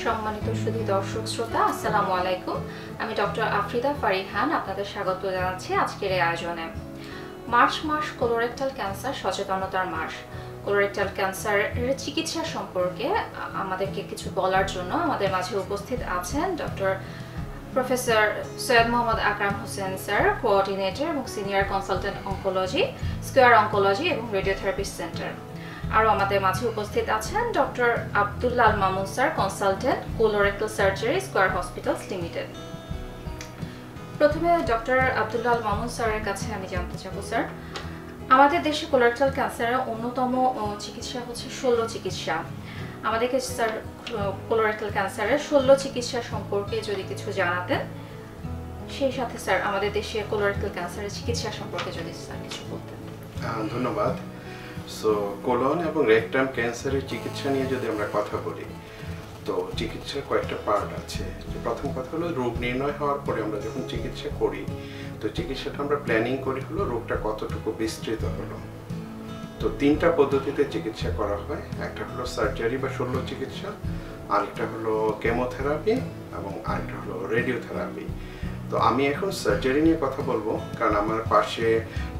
সম্মানিত সুধী দর্শক শ্রোতা, আসসালামু আলাইকুম। আমি ডক্টর আফরিদা ফারিহান আপনাদের স্বাগত জানাচ্ছি আজকের এই আয়োজনে। মার্চ মাস কোলোরেক্টাল ক্যান্সার সচেতনতার মাস। কোলোরেক্টাল ক্যান্সারের চিকিৎসা সম্পর্কে আমাদেরকে কিছু বলার জন্য আমাদের মাঝে উপস্থিত আছেন doctor professor Syed Mohammad Akram Hossain sir, coordinator এবং senior consultant oncology, Square oncology এবং রেডিওথেরাপি সেন্টার। আরও আমাদের মাঝে উপস্থিত আছেন doctor Abdullah Al Mamun sir, consultant, colorectal surgery, Square Hospitals Limited. প্রথমে ডক্টর আব্দুল্লাহ আল মামুন স্যারের কাছে আমি জানতে চাবো স্যার, আমাদের দেশে কোলোরেক্টাল ক্যান্সারের অন্যতম চিকিৎসা হচ্ছে শল্য চিকিৎসা। আমাদেরকে স্যার কোলোরেক্টাল ক্যান্সারের শল্য চিকিৎসা সম্পর্কে যদি কিছু জানাতেন, সেই সাথে স্যার আমাদের দেশে কোলোরেক্টাল ক্যান্সারের চিকিৎসা সম্পর্কে যদি স্যার কিছু বলতেন। ধন্যবাদ। সো কোলন এবং রেকটাম ক্যান্সারের চিকিৎসা নিয়ে যদি আমরা কথা বলি, তো চিকিৎসার কয়েকটা পার্ট আছে। প্রথম কথা হলো রোগ নির্ণয় হওয়ার পরে আমরা যখন চিকিৎসা করি, তো চিকিৎসাটা আমরা প্ল্যানিং করি হলো রোগটা কতটুকু বিস্তৃত হলো। তো তিনটা পদ্ধতিতে চিকিৎসা করা হয়। একটা হলো সার্জারি বা শল্য চিকিৎসা, আরেকটা হলো কেমোথেরাপি এবং আরেকটা হলো রেডিওথেরাপি। তো আমি এখন সার্জারি নিয়ে কথা বলবো, কারণ আমার পাশে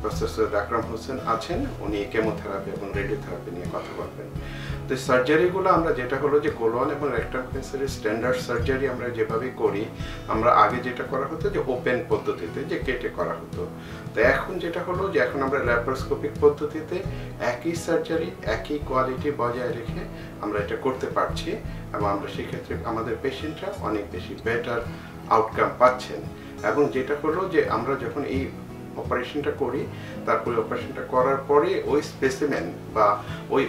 প্রফেসর আকরাম হোসেন আছেন, উনি কেমোথেরাপি এবং রেডিওথেরাপি নিয়ে কথা বলবেন। তো সার্জারিগুলো আমরা যেটা হলো যে কোলন এবং রেকটাম ক্যান্সারের স্ট্যান্ডার্ড সার্জারি আমরা যেভাবে করি, আমরা আগে যেটা করা হতো যে ওপেন পদ্ধতিতে, যে কেটে করা হতো। তো এখন যেটা হলো যে এখন আমরা ল্যাপারোস্কোপিক পদ্ধতিতে একই সার্জারি একই কোয়ালিটি বজায় রেখে আমরা এটা করতে পারছি, এবং আমরা সেক্ষেত্রে আমাদের পেশেন্টরা অনেক বেশি বেটার আউটকাম পাচ্ছেন। এবং যেটা হলো যে আমরা যখন এই অপারেশনটা করি, তারপরে অপারেশনটা করার পরে ওই স্পেসিমেন বা ওই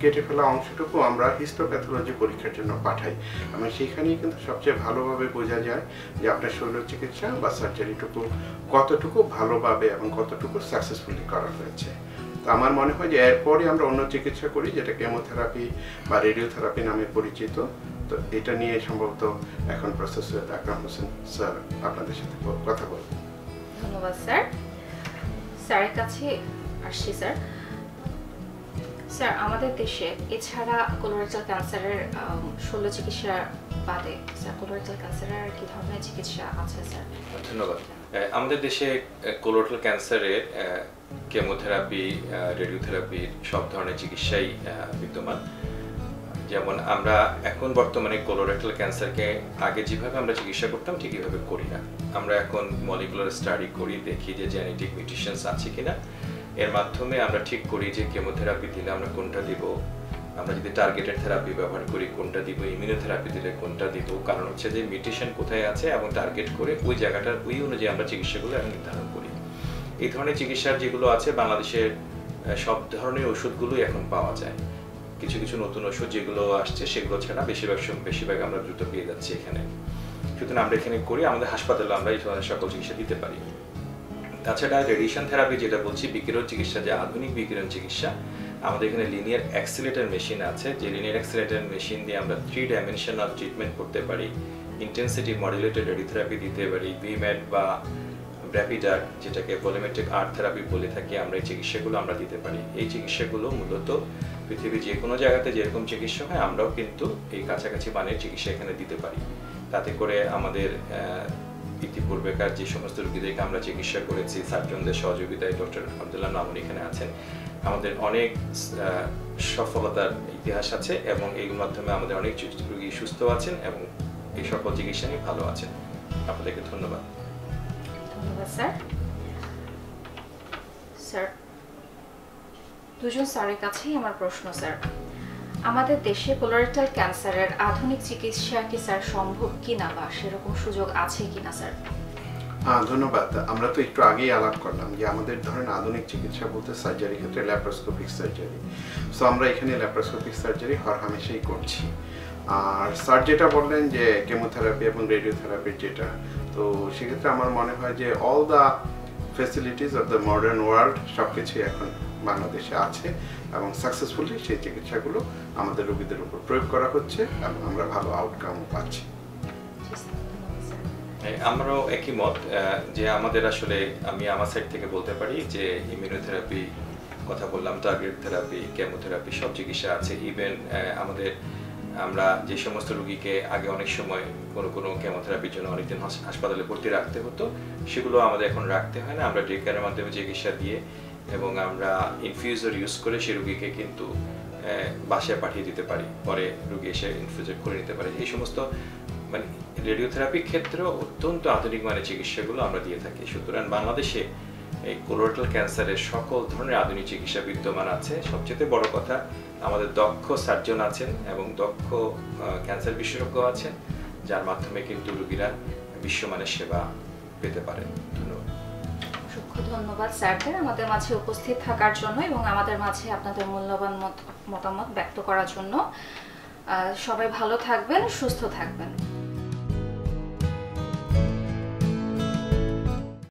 কেটে ফেলা অংশটুকু আমরা হিস্টোপ্যাথোলজি পরীক্ষার জন্য পাঠাই, এবং সেখানেই কিন্তু সবচেয়ে ভালোভাবে বোঝা যায় যে আপনার শল্য চিকিৎসা বা সার্জারিটুকু কতটুকু ভালোভাবে এবং কতটুকু সাকসেসফুলি করা হয়েছে। তো আমার মনে হয় যে এরপরে আমরা অন্য চিকিৎসা করি, যেটা কেমোথেরাপি বা রেডিওথেরাপি নামে পরিচিত। তো এটা নিয়ে সম্ভবত এখন প্রফেসর আকরাম হোসেন স্যার আপনাদের সাথে কথা বলবেন। ধন্যবাদ স্যার। স্যারের কাছে আসছি স্যার। স্যার, আমাদের দেশে এছাড়া কোলোরেক্টাল ক্যান্সারের শল্য চিকিৎসা বাদে স্যার কোলোরেক্টাল ক্যান্সারের আর কি ধরনের চিকিৎসা আছে স্যার? ধন্যবাদ। আমাদের দেশে কোলোরেক্টাল ক্যান্সারের কেমোথেরাপি, রেডিওথেরাপির সব ধরনের চিকিৎসাই বিদ্যমান। যেমন আমরা এখন বর্তমানে কোলোরেক্টাল ক্যান্সারকে আগে যেভাবে আমরা চিকিৎসা করতাম ঠিক এইভাবে করি না। আমরা এখন মলিকুলার স্টাডি করি, দেখি যে জেনেটিক মিউটেশনস আছে কিনা। এর মাধ্যমে আমরা ঠিক করি যে কেমোথেরাপি দিলে আমরা কোনটা দিব, আমরা যদি টার্গেটেড থেরাপি ব্যবহার করি কোনটা দিব, ইমিউনোথেরাপি দিলে কোনটা দিব। কারণ হচ্ছে যে মিউটেশন কোথায় আছে এবং টার্গেট করে ওই জায়গাটার ওই অনুযায়ী আমরা চিকিৎসাগুলো এখন নির্ধারণ করি। এই ধরনের চিকিৎসার যেগুলো আছে, বাংলাদেশের সব ধরনের ওষুধগুলোই এখন পাওয়া যায়। কিছু কিছু নতুন ওষুধ যেগুলো আসছে সেগুলো ছাড়া বেশিরভাগ আমরা দ্রুত পেয়ে যাচ্ছি এখানে। সুতরাং আমরা এখানে করি, আমাদের হাসপাতালে আমরা এই ধরনের সকল চিকিৎসা দিতে পারি। তাছাড়া রেডিয়েশন থেরাপি যেটা বলছি, বিকিরণ চিকিৎসা, যে আধুনিক বিকিরণ চিকিৎসা, আমাদের এখানে লিনিয়ার অ্যাক্সিলারেটর মেশিন আছে, যে লিনিয়ার অ্যাক্সিলারেটর মেশিন দিয়ে আমরা 3 ডাইমেনশনাল ট্রিটমেন্ট করতে পারি, ইন্টেন্সিটি মডুলেটেড রেডিওথেরাপি দিতে পারি, ভিম্যাট বা র্যাপিডার, যেটাকে ভলিউমেট্রিক আর্ট থেরাপি বলে থাকি, আমরা এই চিকিৎসাগুলো আমরা দিতে পারি। এই চিকিৎসাগুলো মূলত পৃথিবীর যে কোনো জায়গাতে যেরকম চিকিৎসা হয়, আমরাও কিন্তু এই কাছাকাছি মানের চিকিৎসা এখানে দিতে পারি। তাতে করে আমাদের ইতিপূর্বেকার যে সমস্ত রোগীদেরকে আমরা চিকিৎসা করেছি সার্জনদের সহযোগিতায়, ডক্টর আব্দুল্লাহ মামুন এখানে আছেন, আমাদের অনেক সফলতার ইতিহাস আছে, এবং এর মাধ্যমে আমাদের অনেক রোগী সুস্থ আছেন এবং এই সকল চিকিৎসা নিয়ে ভালো আছেন। আপনাদেরকে ধন্যবাদ। ধন্যবাদ স্যার। স্যার, দুজন স্যারের কাছেই আমার প্রশ্ন স্যার, আমাদের দেশে কোলোরেক্টাল ক্যান্সারের আধুনিক চিকিৎসা কি স্যার সম্ভব কিনা, বা সেরকম সুযোগ আছে কিনা স্যার? ধন্যবাদ। আমরা তো একটু আগেই আলাপ করলাম যে আমাদের ধরেন আধুনিক চিকিৎসা বলতে সার্জারি ক্ষেত্রে ল্যাপারোস্কোপিক সার্জারি। সো আমরা এখানে ল্যাপারোস্কোপিক সার্জারি হরহামেশাই করছি। আর স্যার যেটা বললেন যে কেমোথেরাপি এবং রেডিওথেরাপির যেটা, তো সেক্ষেত্রে আমার মনে হয় যে all the facilities of the modern world সব কিছুই এখন বাংলাদেশে আছে, এবং সাকসেসফুলি সেই চিকিৎসাগুলো আমাদের রোগীদের উপর প্রয়োগ করা হচ্ছে, এবং আমরা ভালো আউটকামও পাচ্ছি। আমরাও একই মত যে আমাদের আসলে, আমি আমার সাইড থেকে বলতে পারি যে ইমিউনোথেরাপি কথা বললাম, টার্গেট থেরাপি, কেমোথেরাপি সব চিকিৎসা আছে। ইভেন আমাদের আমরা যে সমস্ত রোগীকে আগে অনেক সময় কোনো কেমোথেরাপির জন্য অনেকদিন হাসপাতালে ভর্তি রাখতে হতো, সেগুলো আমাদের এখন রাখতে হয় না। আমরা ডে কেয়ারের মাধ্যমে চিকিৎসা দিয়ে এবং আমরা ইনফিউজার ইউজ করে সেই রোগীকে কিন্তু বাসায় পাঠিয়ে দিতে পারি, পরে রোগী এসে ইনফিউজার করে নিতে পারে। এই সমস্ত মানে রেডিওথেরাপির ক্ষেত্রেও অত্যন্ত আধুনিক মানের চিকিৎসাগুলো আমরা দিয়ে থাকি। সুতরাং বাংলাদেশে এই কোলোরেক্টাল ক্যান্সারের সকল ধরনের আধুনিক চিকিৎসা বিদ্যমান আছে। সবচেয়ে বড় কথা, আমাদের দক্ষ সার্জন আছেন এবং দক্ষ ক্যান্সার বিশেষজ্ঞ আছেন, যার মাধ্যমে কিন্তু রোগীরা বিশ্বমানের সেবা পেতে পারেন। ধন্যবাদ। অসংখ্য ধন্যবাদ স্যারদের আমাদের মাঝে উপস্থিত থাকার জন্য এবং আমাদের মাঝে আপনাদের মূল্যবান মতামত ব্যক্ত করার জন্য। সবাই ভালো থাকবেন, সুস্থ থাকবেন।